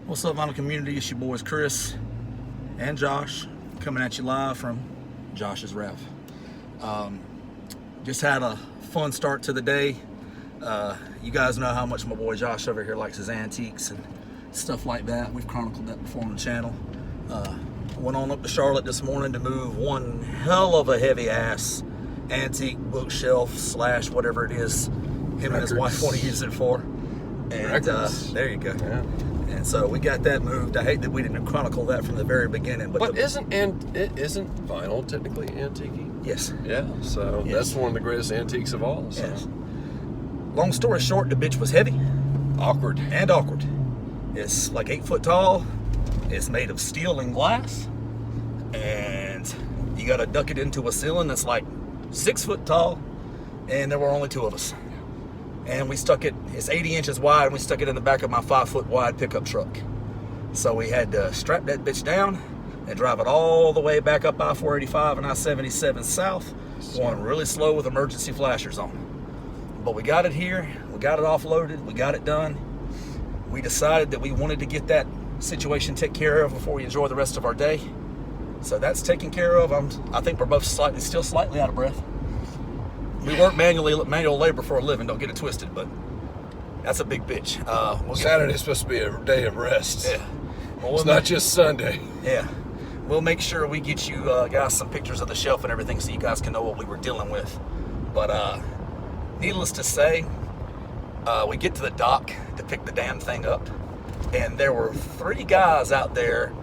What's up, vinyl community? It's your boys Chris and Josh coming at you live from Josh's Rev. Just had a fun start to the day. You guys know how much my boy Josh over here likes his antiques and stuff like that. We've chronicled that before on the channel. Went on up to Charlotte this morning to move one hell of a heavy ass antique bookshelf slash whatever it is him and his wife want to use it for. And there you go. Yeah. And so we got that moved. I hate that we didn't chronicle that from the very beginning. But isn't vinyl technically antique? Yes. Yeah. So yes. That's one of the greatest antiques of all. So. Yes. Long story short, the bitch was heavy, awkward. It's like 8 foot tall. It's made of steel and glass, and you got to duck it into a ceiling that's like 6 foot tall. And there were only two of us. And we stuck it, it's 80 inches wide, and we stuck it in the back of my 5 foot wide pickup truck. So we had to strap that bitch down and drive it all the way back up I-485 and I-77 south, going really slow with emergency flashers on. But we got it here, we got it offloaded, we got it done. We decided that we wanted to get that situation taken care of before we enjoy the rest of our day. So that's taken care of. I think we're both still slightly out of breath. We work manual labor for a living, don't get it twisted, but that's a big bitch. Saturday's supposed to be a day of rest. Yeah. Well, it's not just Sunday. Yeah. We'll make sure we get you guys some pictures of the shelf and everything so you guys can know what we were dealing with. But needless to say, we get to the dock to pick the damn thing up, and there were 3 guys out there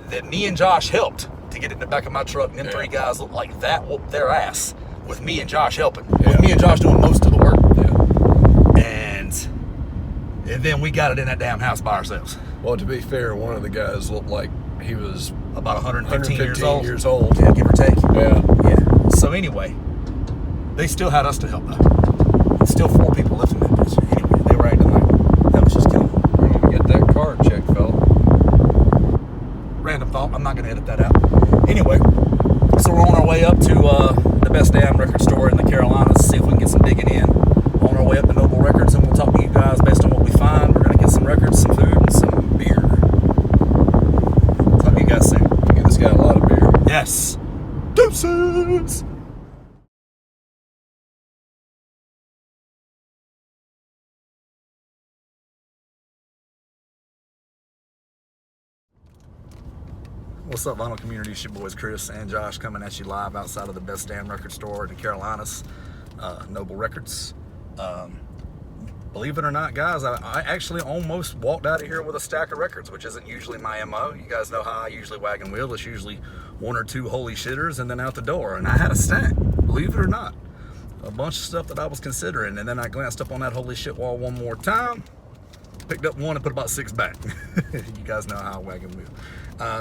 that me and Josh helped to get it in the back of my truck, and them 3 guys looked like that whooped their ass. With me and Josh helping. Yeah. With me and Josh doing most of the work. Yeah. And then we got it in that damn house by ourselves. Well, to be fair, one of the guys looked like he was about 115 years old. Yeah, give or take. Yeah. Yeah. So anyway, they still had us to help though. Still 4 people lifting that bitch. Anyway, they were acting like that was just killing them. We're gonna get that car checked, fella. Random thought. I'm not gonna edit that out. Anyway, so we're on our way up to the best damn record store in the Carolinas to see if we can get some digging in. On our way up to Noble Records, and we'll talk to you guys based on what we find. We're gonna get some records, some food, and some beer. Talk to you guys soon. Get this guy a lot of beer. Yes. Deuces. What's up, vinyl community? It's your boys Chris and Josh coming at you live outside of the best damn record store in the Carolinas, Noble Records. Believe it or not, guys, I actually almost walked out of here with a stack of records, which isn't usually my MO. You guys know how I usually wagon wheel. It's usually 1 or 2 holy shitters and then out the door. And I had a stack, believe it or not. A bunch of stuff that I was considering. And then I glanced up on that holy shit wall one more time, picked up 1 and put about 6 back. You guys know how I wagon wheel.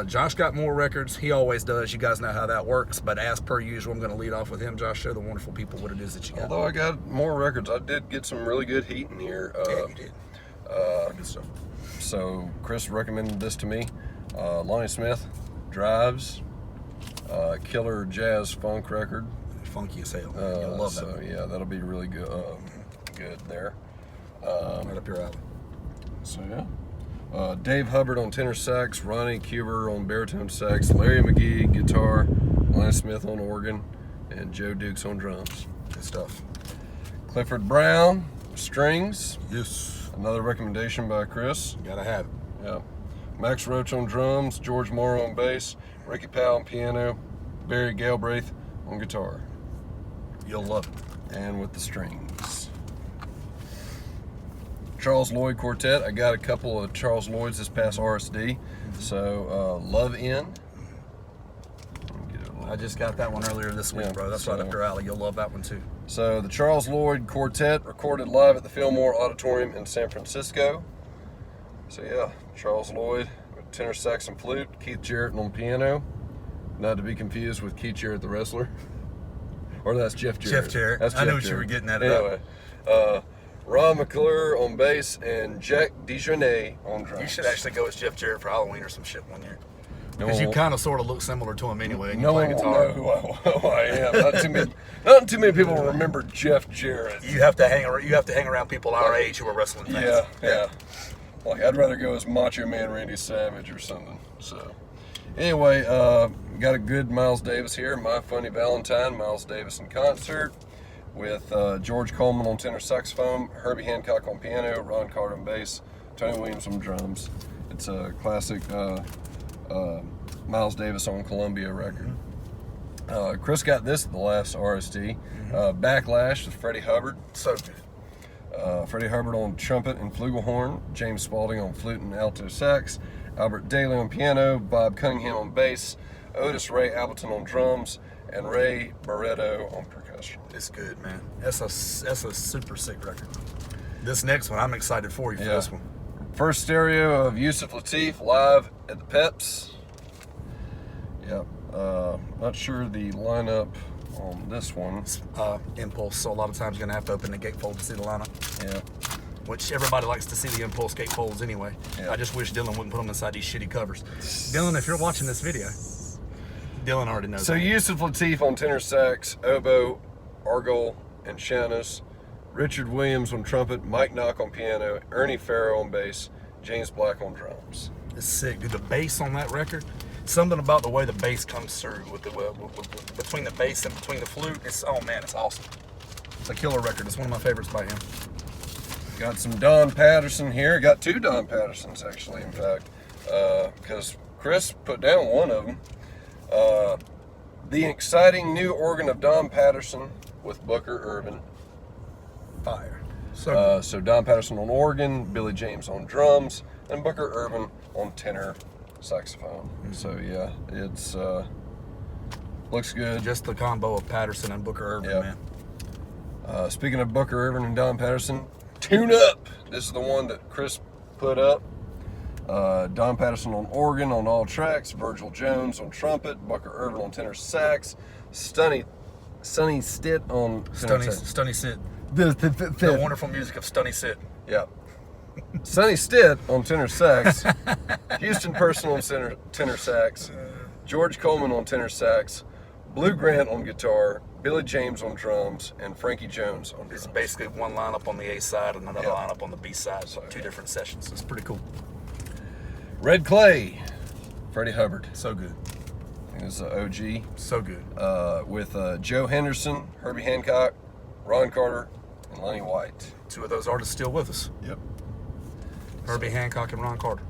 Josh got more records. He always does. You guys know how that works. But as per usual, I'm going to lead off with him. Josh, show the wonderful people what it is that you got. Although I got more records, I did get some really good heat in here. Yeah, you did. Good stuff. So Chris recommended this to me. Lonnie Smith, Drives, killer jazz funk record. Funky as hell. You'll love that. So yeah, that'll be really good. Good there. Right up your alley. So yeah. Dave Hubbard on tenor sax, Ronnie Cuber on baritone sax, Larry McGee guitar, Lonnie Smith on organ, and Joe Dukes on drums. Good stuff. Clifford Brown strings. Yes. Another recommendation by Chris. Gotta have it. Yeah. Max Roach on drums, George Morrow on bass, Ricky Powell on piano, Barry Galbraith on guitar. You'll love it. And with the strings. Charles Lloyd Quartet. I got a couple of Charles Lloyds this past RSD. So Love In. I just got that one earlier this week, bro. That's right up your alley. You'll love that one too. So the Charles Lloyd Quartet recorded live at the Fillmore Auditorium in San Francisco. So yeah, Charles Lloyd with tenor sax and flute, Keith Jarrett on piano. Not to be confused with Keith Jarrett the wrestler. Or that's Jeff Jarrett. Jeff Jarrett. That's I Jeff knew what Jarrett. you were getting at. Anyway, Ron McClure on bass and Jack DeJournay on drums. You should actually go as Jeff Jarrett for Halloween or some shit one year. Because you kind of sort of look similar to him anyway. And no one will know who I am. Not too many people remember Jeff Jarrett. You have to hang around people our age who are wrestling fans. Yeah. Like, I'd rather go as Macho Man Randy Savage or something. So, anyway, got a good Miles Davis here. My Funny Valentine, Miles Davis in concert with George Coleman on tenor saxophone, Herbie Hancock on piano, Ron Carter on bass, Tony Williams on drums. It's a classic Miles Davis on Columbia record. Chris got this at the last RSD. Backlash with Freddie Hubbard. So good. Freddie Hubbard on trumpet and flugelhorn, James Spaulding on flute and alto sax, Albert Daly on piano, Bob Cunningham on bass, Otis Ray Appleton on drums, and Ray Barretto on percussion. It's good, man. That's a super sick record. This next one, I'm excited for you for this one. First stereo of Yusuf Lateef live at the Peps. Yep. Not sure the lineup on this one. Impulse, so a lot of times you're going to have to open the gatefold to see the lineup. Yeah. Which everybody likes to see the Impulse gatefolds anyway. Yeah. I just wish Dylan wouldn't put them inside these shitty covers. Dylan, if you're watching this video, Dylan already knows. So that. Yusuf Lateef on tenor sax, oboe, orgel, and shanus, Richard Williams on trumpet, Mike Knock on piano, Ernie Farrow on bass, James Black on drums. It's sick, dude. The bass on that record, something about the way the bass comes through with the between the bass and between the flute. It's it's awesome. It's a killer record. It's one of my favorites by him. Got some Don Patterson here. Got two Don Pattersons actually, in fact, because Chris put down one of them. The exciting new organ of Don Patterson with Booker Irvin. Fire. So Don Patterson on organ, Billy James on drums, and Booker Irvin on tenor saxophone. So yeah, it's looks good. just the combo of Patterson and Booker Irvin, man. Speaking of Booker Irvin and Don Patterson, Tune Up. This is the one that Chris put up. Don Patterson on organ on all tracks, Virgil Jones on trumpet, Booker Irvin on tenor sax, Sonny Stitt on Stunny Sit. The wonderful music of Stunny Sit. Yeah. Sonny Stitt on tenor sax, Houston Person on tenor sax, George Coleman on tenor sax, Blue Grant on guitar, Billy James on drums, and Frankie Jones on drums. It's basically one lineup on the A side and another lineup on the B side. So two different sessions. It's pretty cool. Red Clay, Freddie Hubbard. So good. He's the OG. So good. With Joe Henderson, Herbie Hancock, Ron Carter, and Lenny White. Two of those artists still with us. Yep. Herbie Hancock and Ron Carter.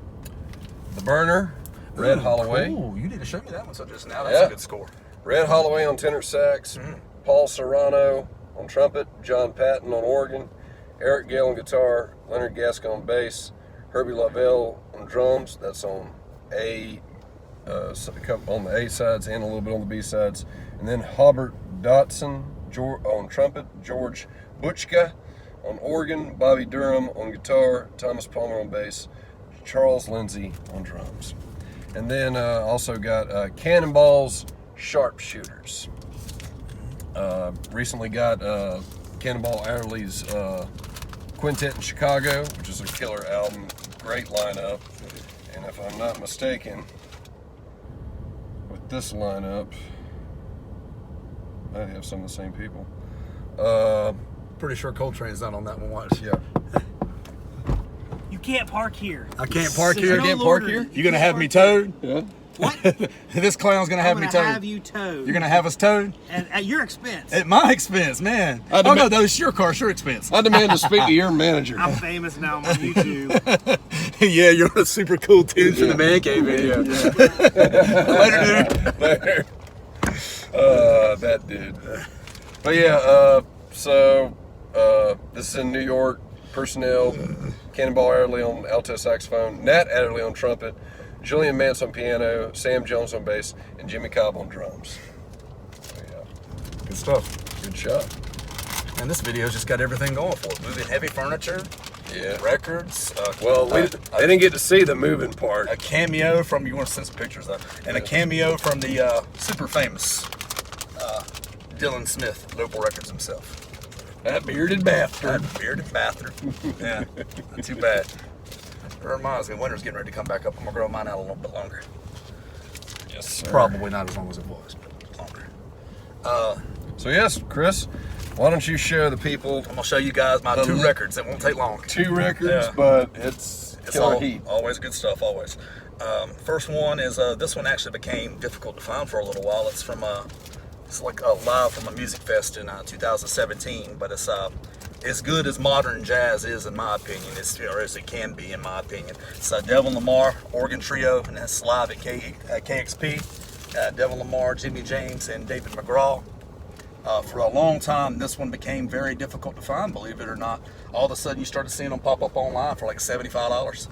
The Burner, Red Holloway. Ooh, you need to show me that one so just now. That's a good score. Red Holloway on tenor sax, Paul Serrano on trumpet, John Patton on organ, Eric Gale on guitar, Leonard Gaskin on bass, Herbie Lavelle on drums. That's on on the A sides and a little bit on the B sides. And then Hobart Dotson on trumpet, George Butchka on organ, Bobby Durham on guitar, Thomas Palmer on bass, Charles Lindsay on drums. And then also got Cannonball's Sharpshooters. Recently got Cannonball Adderley's Quintet in Chicago, which is a killer album, great lineup. And if I'm not mistaken, with this lineup, I have some of the same people. Pretty sure Coltrane's not on that one. Watch. Yeah. You can't park here. I can't park here. No I can't longer. park here. You You gonna can't have park me towed? Yeah. What? This clown's gonna have I'm me gonna towed. have you towed. You're gonna have us towed at your expense. at my expense, man. I Oh no, demand- that was your car, your expense. I demand to speak to your manager. I'm famous now on YouTube. Yeah, you're on a super cool tunes from the Man Cave video. Later, dude. There. That dude. But yeah, this is in New York. Personnel, Cannonball Adderley on alto saxophone, Nat Adderley on trumpet, Julian Mance on piano, Sam Jones on bass, and Jimmy Cobb on drums. So yeah, Good stuff. good shot. And this video's just got everything going for it. Moving heavy furniture, Yeah. records. Well, they didn't get to see the moving part. A cameo from, you want to send some pictures up, and a cameo from the super famous Dylan Smith, Local Records himself. That bearded bastard. That bearded bastard. Yeah, not too bad. It reminds me, winter's getting ready to come back up. I'm gonna grow mine out a little bit longer. Yes, sir. Probably not as long as it was, but longer. So yes, Chris, why don't you show the people I'm gonna show you guys my two records. It won't take long. 2 records, Yeah. but it's It's Killer heat. always good stuff, always. First one is, this one actually became difficult to find for a little while. It's from, it's like live from a music fest in 2017, but it's as good as modern jazz is, in my opinion, or as it can be, in my opinion. It's Devin Lamar organ trio, and that's live at KXP. Devin Lamar, Jimmy James, and David McGraw. For a long time, this one became very difficult to find, believe it or not. All of a sudden, you started seeing them pop up online for like $75.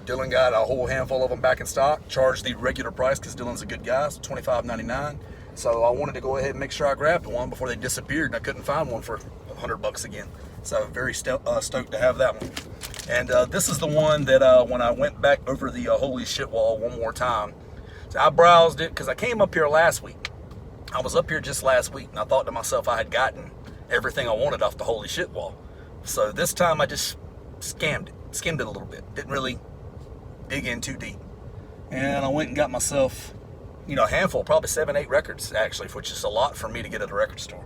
Dylan got a whole handful of them back in stock, charged the regular price because Dylan's a good guy, so $25.99. So I wanted to go ahead and make sure I grabbed one before they disappeared, and I couldn't find one for $100 again. So very stoked to have that one. And this is the one that when I went back over the holy shit wall one more time, so I browsed it because I came up here last week. I was up here just last week, and I thought to myself I had gotten everything I wanted off the holy shit wall. So this time I just skimmed it a little bit. Didn't really dig in too deep. And I went and got myself, a handful, probably 7, 8 records actually, which is a lot for me to get at a record store.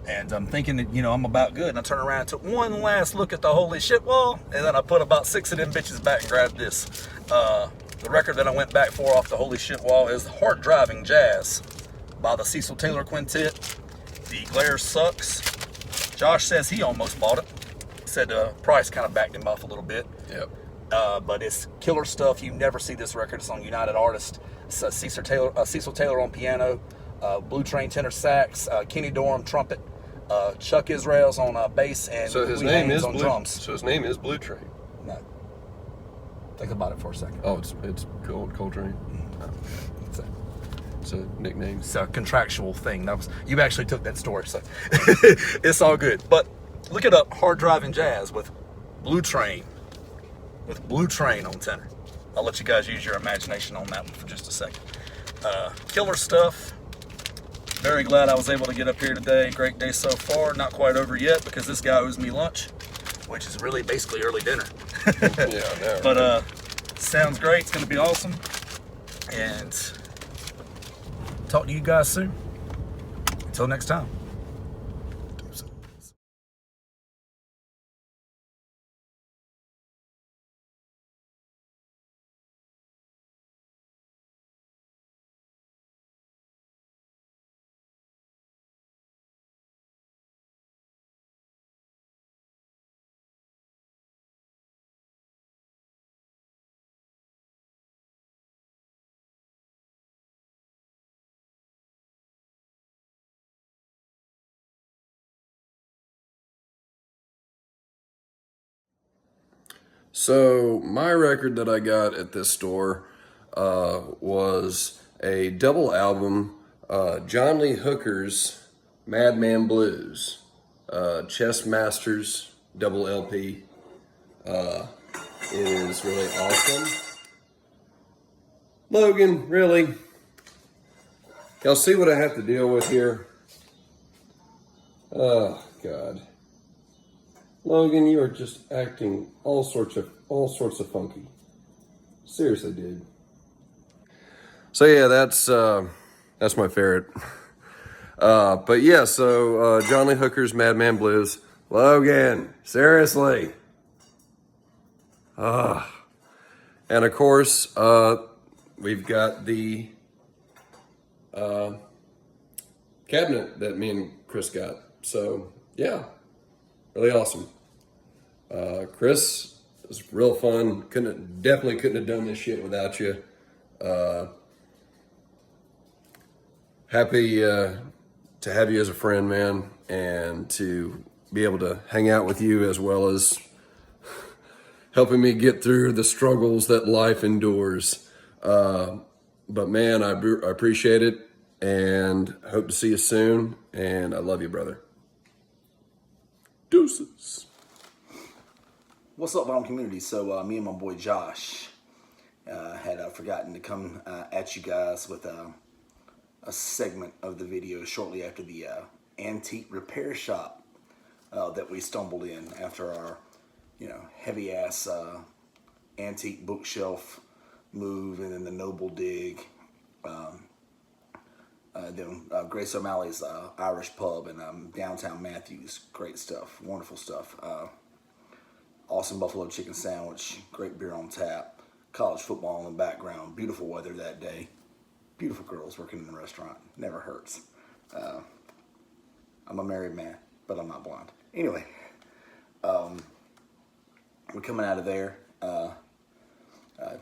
And I'm thinking that, I'm about good. And I turned around and took one last look at the holy shit wall, and then I put about 6 of them bitches back and grabbed this. The record that I went back for off the holy shit wall is Hard Driving Jazz by the Cecil Taylor Quintet. The glare sucks. Josh says he almost bought it. Said the price kind of backed him off a little bit. Yep. But it's killer stuff. You never see this record. It's on United Artists. It's Cecil Taylor on piano, Blue Train tenor sax, Kenny Dorham trumpet, Chuck Israels on bass, and So his Louis name Haynes is on Blue. drums. So his name is Blue Train. No. Think about it for a second. Oh, it's Coltrane. Oh, it's a nickname. It's a contractual thing. You actually took that story, so it's all good. But look it up, Hard Driving Jazz with Blue Train on tenor. I'll let you guys use your imagination on that one for just a second. Killer stuff. Very glad I was able to get up here today. Great day so far. Not quite over yet because this guy owes me lunch, which is really basically early dinner. Yeah, I know. But sounds great. It's going to be awesome. And talk to you guys soon. Until next time. So my record that I got at this store was a double album, John Lee Hooker's Madman Blues, Chess Masters double LP. It is really awesome. Logan, really? Y'all see what I have to deal with here? Oh God. Logan, you are just acting all sorts of funky. Seriously, dude. So yeah, that's my ferret. But yeah, so John Lee Hooker's Madman Blues. Logan, seriously. And of course, we've got the cabinet that me and Chris got. So yeah, really awesome. Chris, it was real fun. Definitely couldn't have done this shit without you. Happy to have you as a friend, man, and to be able to hang out with you as well as helping me get through the struggles that life endures. But man, I appreciate it and hope to see you soon. And I love you, brother. Deuces. What's up, Vinyl community? So me and my boy Josh had forgotten to come at you guys with a segment of the video shortly after the antique repair shop that we stumbled in after our, heavy ass antique bookshelf move, and then the Noble dig, then Grace O'Malley's Irish pub, and downtown Matthews. Great stuff, wonderful stuff. awesome buffalo chicken sandwich, great beer on tap, college football in the background, beautiful weather that day, beautiful girls working in the restaurant, never hurts. I'm a married man, but I'm not blonde. Anyway, we're coming out of there,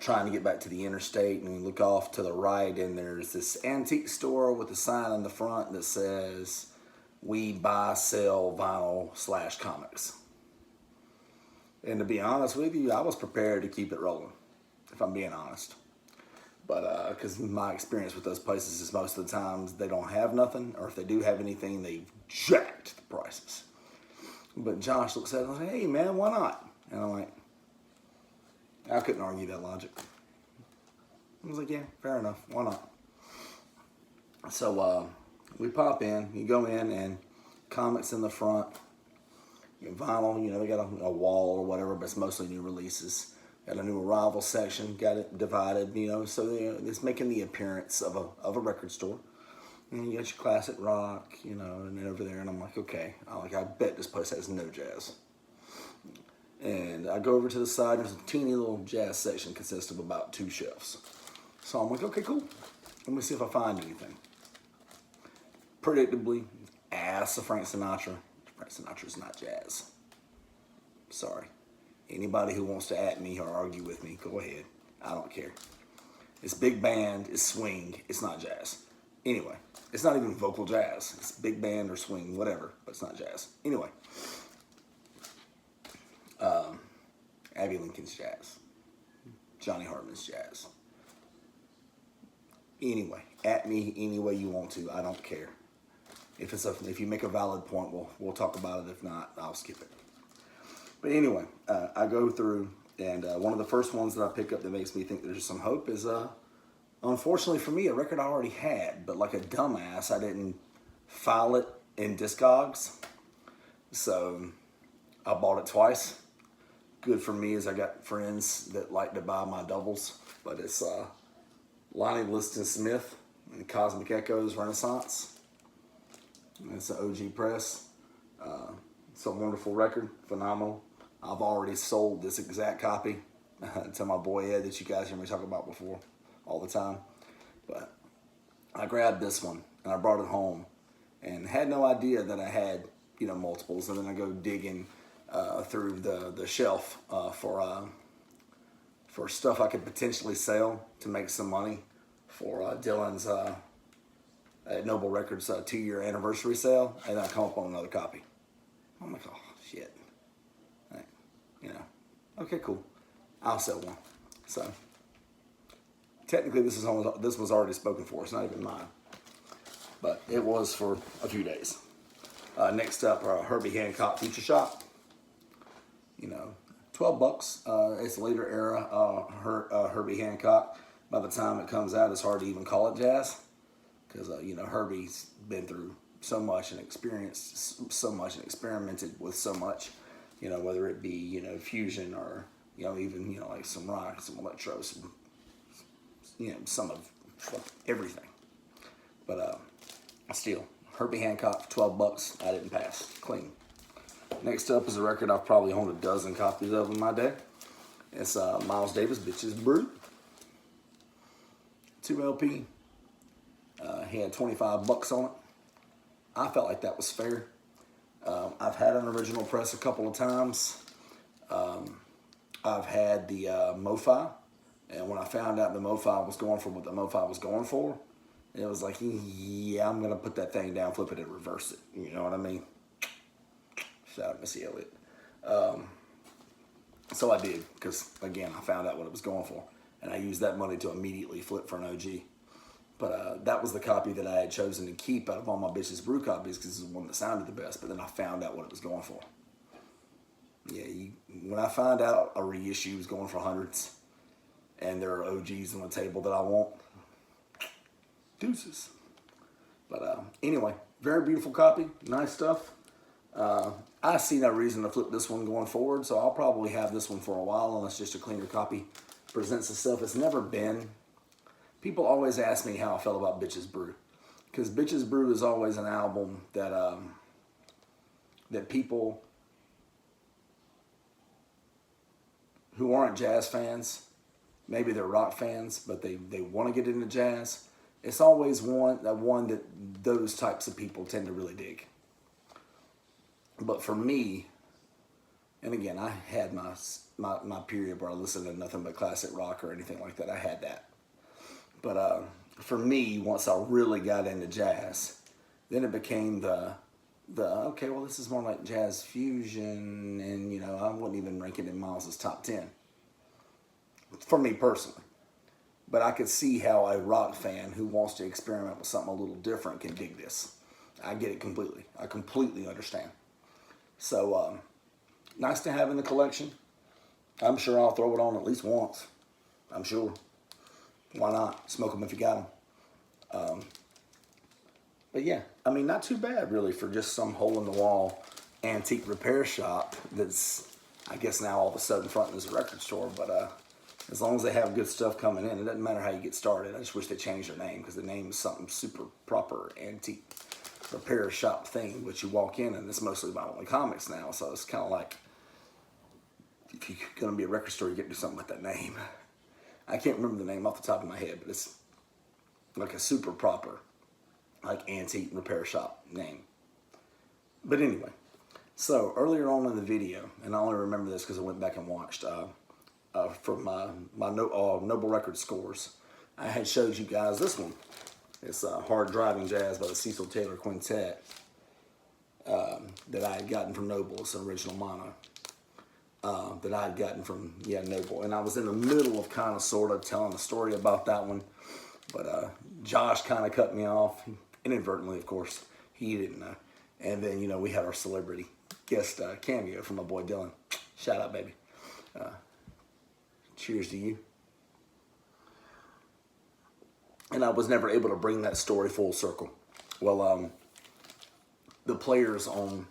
trying to get back to the interstate, and we look off to the right, and there's this antique store with a sign in the front that says, "We buy, sell vinyl / comics." And to be honest with you, I was prepared to keep it rolling, if I'm being honest. But because my experience with those places is most of the times they don't have nothing, or if they do have anything, they've jacked the prices. But Josh looks at it and was like, "Hey man, why not?" And I'm like, I couldn't argue that logic. I was like, yeah, fair enough, why not? So we pop in, you go in, and comics in the front, vinyl, you know, they got a wall or whatever, but it's mostly new releases. Got a new arrival section, got it divided, you know, so it's making the appearance of a record store. And you got your classic rock, you know, and then over there, and I'm like, okay, I bet this place has no jazz. And I go over to the side, there's a teeny little jazz section consists of about 2 shelves. So I'm like, okay, cool. Let me see if I find anything. Predictably, ass of Frank Sinatra. Frank Sinatra's not jazz. Sorry. Anybody who wants to at me or argue with me, go ahead. I don't care. It's big band, it's swing, it's not jazz. Anyway, it's not even vocal jazz. It's big band or swing, whatever, but it's not jazz. Anyway. Abbey Lincoln's jazz. Johnny Hartman's jazz. Anyway, at me any way you want to. I don't care. If you make a valid point, we'll talk about it. If not, I'll skip it. But anyway, I go through, and one of the first ones that I pick up that makes me think there's some hope is, unfortunately for me, a record I already had, but like a dumbass, I didn't file it in Discogs. So I bought it twice. Good for me, as I got friends that like to buy my doubles, but it's Lonnie Liston Smith and Cosmic Echoes Renaissance. And it's an OG press. It's a wonderful record, phenomenal. I've already sold this exact copy to my boy Ed that you guys hear me talk about before all the time. But I grabbed this one and I brought it home and had no idea that I had, you know, multiples. And then I go digging through the shelf for stuff I could potentially sell to make some money for Dylan's at Noble Records 2-year anniversary sale, and I come up on another copy. I'm like, oh shit, you know, okay, cool, I'll sell one. So technically this was already spoken for. It's not even mine, but it was for a few days. Next up, Herbie Hancock Future Shop. You know, $12. It's later era Herbie Hancock. By the time it comes out, it's hard to even call it jazz, because you know, Herbie's been through so much and experienced so much and experimented with so much. You know, whether it be, you know, fusion or, you know, even, you know, like some rock, some electro, some, you know, some of everything. But still, Herbie Hancock for $12. I didn't pass. Clean. Next up is a record I've probably owned a dozen copies of in my day. It's Miles Davis, Bitches Brew. 2 LP. He had $25 on it. I felt like that was fair. I've had an original press a couple of times. I've had the MoFi, and when I found out the MoFi was going for what the MoFi was going for, it was like, yeah, I'm gonna put that thing down, flip it, and reverse it. You know what I mean? Shout out Missy Elliott. So I did, because again, I found out what it was going for, and I used that money to immediately flip for an OG. But that was the copy that I had chosen to keep out of all my Bitches Brew copies, because it's the one that sounded the best. But then I found out what it was going for. Yeah, when I find out a reissue is going for hundreds, and there are OGs on the table that I want, deuces. But anyway, very beautiful copy, nice stuff. I see no reason to flip this one going forward, so I'll probably have this one for a while unless just a cleaner copy presents itself. It's never been. People always ask me how I felt about Bitches Brew, because Bitches Brew is always an album that that people who aren't jazz fans, maybe they're rock fans, but they want to get into jazz. It's always one that those types of people tend to really dig. But for me, and again, I had my period where I listened to nothing but classic rock or anything like that. I had that. But for me, once I really got into jazz, then it became the okay, well, this is more like jazz fusion, and you know, I wouldn't even rank it in Miles's top 10 for me personally. But I could see how a rock fan who wants to experiment with something a little different can dig this. I get it completely. I completely understand. So nice to have in the collection. I'm sure I'll throw it on at least once. I'm sure. Why not? Smoke them if you got them. But yeah, I mean, not too bad really for just some hole-in-the-wall antique repair shop that's, I guess now all of a sudden fronting as a record store. But as long as they have good stuff coming in, it doesn't matter how you get started. I just wish they changed their name, because the name is something super proper antique repair shop thing, which you walk in and it's mostly about only comics now. So it's kind of like, if you're going to be a record store, you get to do something with that name. I can't remember the name off the top of my head, but it's like a super proper, like antique repair shop name. But anyway, so earlier on in the video, and I only remember this because I went back and watched for my Noble Record scores, I had showed you guys this one. It's Hard Driving Jazz by the Cecil Taylor Quintet that I had gotten from Noble. It's an original mono that I had gotten from Noble. And I was in the middle of kind of sort of telling a story about that one, but Josh kind of cut me off, inadvertently, of course. He didn't know. And then, you know, we had our celebrity guest cameo from my boy Dylan. Shout out, baby. Cheers to you. And I was never able to bring that story full circle. Well, the players on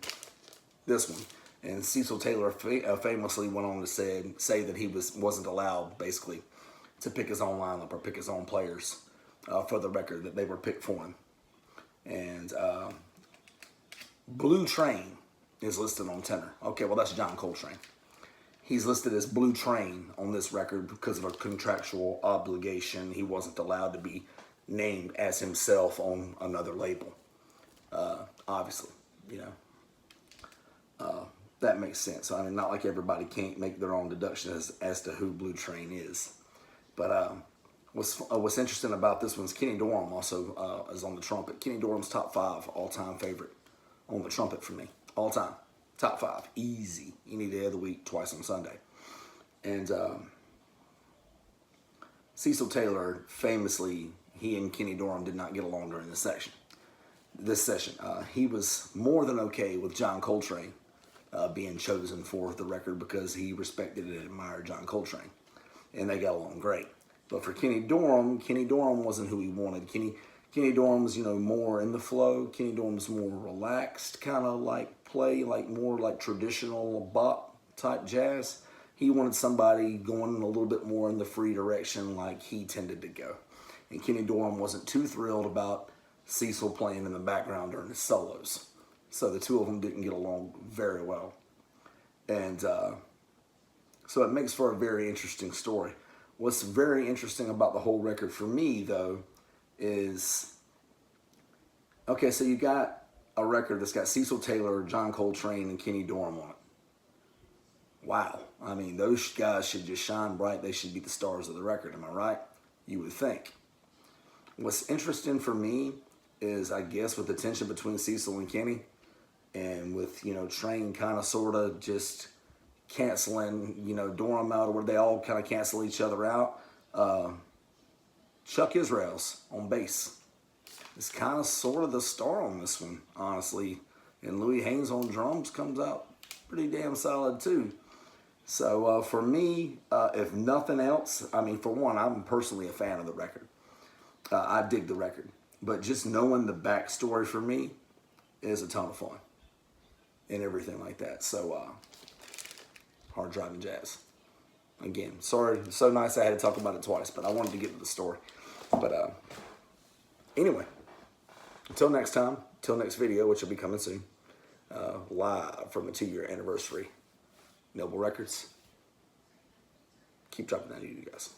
this one, and Cecil Taylor famously went on to say that he wasn't allowed, basically, to pick his own lineup or pick his own players for the record, that they were picked for him. And Blue Train is listed on tenor. Okay, well, that's John Coltrane. He's listed as Blue Train on this record because of a contractual obligation. He wasn't allowed to be named as himself on another label. Obviously, you know, that makes sense. I mean, not like everybody can't make their own deductions as to who Blue Train is. But what's interesting about this one's Kenny Dorham also is on the trumpet. Kenny Dorham's top 5 all-time favorite on the trumpet for me, all time. Top 5, easy. Any day of the week, twice on Sunday. And Cecil Taylor, famously, he and Kenny Dorham did not get along during this session. He was more than okay with John Coltrane being chosen for the record because he respected and admired John Coltrane. And they got along great. But for Kenny Dorham wasn't who he wanted. Kenny Dorham's, you know, more in the flow. Kenny Dorham's more relaxed, kind of like play, like more like traditional bop type jazz. He wanted somebody going a little bit more in the free direction like he tended to go. And Kenny Dorham wasn't too thrilled about Cecil playing in the background during his solos. So the two of them didn't get along very well. And so it makes for a very interesting story. What's very interesting about the whole record for me, though, is, okay, so you got a record that's got Cecil Taylor, John Coltrane, and Kenny Dorham on it. Wow. I mean, those guys should just shine bright. They should be the stars of the record. Am I right? You would think. What's interesting for me is, I guess, with the tension between Cecil and Kenny, and with, you know, Train kind of sort of just canceling, you know, Dorham out, or where they all kind of cancel each other out. Chuck Israels on bass is kind of sort of the star on this one, honestly. And Louis Haynes on drums comes out pretty damn solid too. So for me, if nothing else, I mean, for one, I'm personally a fan of the record. I dig the record. But just knowing the backstory for me is a ton of fun and everything like that. So Hard Driving Jazz. Again, sorry, so nice I had to talk about it twice, but I wanted to get to the story. But anyway, until next time, till next video, which will be coming soon, live from the 2-year anniversary, Noble Records, keep dropping that to you guys.